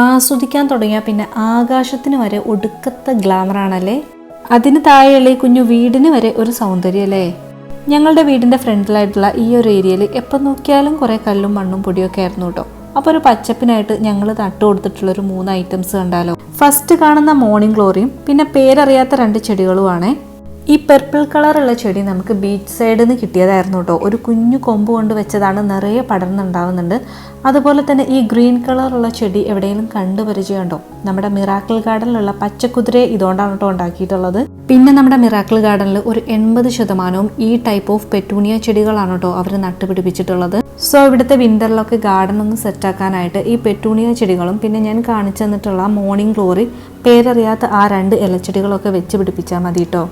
ആസ്വദിക്കാൻ തുടങ്ങിയാൽ പിന്നെ ആകാശത്തിന് വരെ ഒടുക്കത്തെ ഗ്ലാമറാണല്ലേ. അതിന് താഴെയുള്ള ഈ കുഞ്ഞു വീടിന് വരെ ഒരു സൗന്ദര്യമല്ലേ. ഞങ്ങളുടെ വീടിൻ്റെ ഫ്രണ്ടിലായിട്ടുള്ള ഈ ഒരു ഏരിയയിൽ എപ്പോൾ നോക്കിയാലും കുറേ കല്ലും മണ്ണും പൊടിയൊക്കെ ആയിരുന്നു കേട്ടോ. അപ്പോൾ ഒരു പച്ചപ്പിനായിട്ട് ഞങ്ങൾ നട്ടു കൊടുത്തിട്ടുള്ളൊരു 3 ഐറ്റംസ് കണ്ടാലോ. ഫസ്റ്റ് കാണുന്ന മോർണിംഗ് ഗ്ലോറിയും പിന്നെ പേരറിയാത്ത 2 ചെടികളുമാണേ. ഈ പെർപ്പിൾ കളറുള്ള ചെടി നമുക്ക് ബീച്ച് സൈഡിൽ നിന്ന് കിട്ടിയതായിരുന്നു കേട്ടോ. ഒരു കുഞ്ഞു കൊമ്പ് കൊണ്ട് വെച്ചതാണ്, നിറയെ പടർന്നുണ്ടാവുന്നുണ്ട്. അതുപോലെ തന്നെ ഈ ഗ്രീൻ കളറുള്ള ചെടി എവിടെയെങ്കിലും കണ്ടു പരിചയമുണ്ടോ? നമ്മുടെ മിറാക്കിൾ ഗാർഡനിലുള്ള പച്ചക്കുതിരയെ ഇതുകൊണ്ടാണ് കേട്ടോ ഉണ്ടാക്കിയിട്ടുള്ളത്. പിന്നെ നമ്മുടെ മിറാക്കിൾ ഗാർഡനിൽ ഒരു 80% ഈ ടൈപ്പ് ഓഫ് പെറ്റൂണിയ ചെടികളാണ് കേട്ടോ അവർ നട്ടുപിടിപ്പിച്ചിട്ടുള്ളത്. സോ ഇവിടുത്തെ വിൻ്ററിലൊക്കെ ഗാർഡൻ ഒന്ന് സെറ്റാക്കാനായിട്ട് ഈ പെറ്റൂണിയ ചെടികളും പിന്നെ ഞാൻ കാണിച്ചു തന്നിട്ടുള്ള മോർണിംഗ് ഗ്ലോറി പേരറിയാത്ത ആ 2 ഇലച്ചെടികളൊക്കെ വെച്ച് പിടിപ്പിച്ചാൽ മതി കേട്ടോ.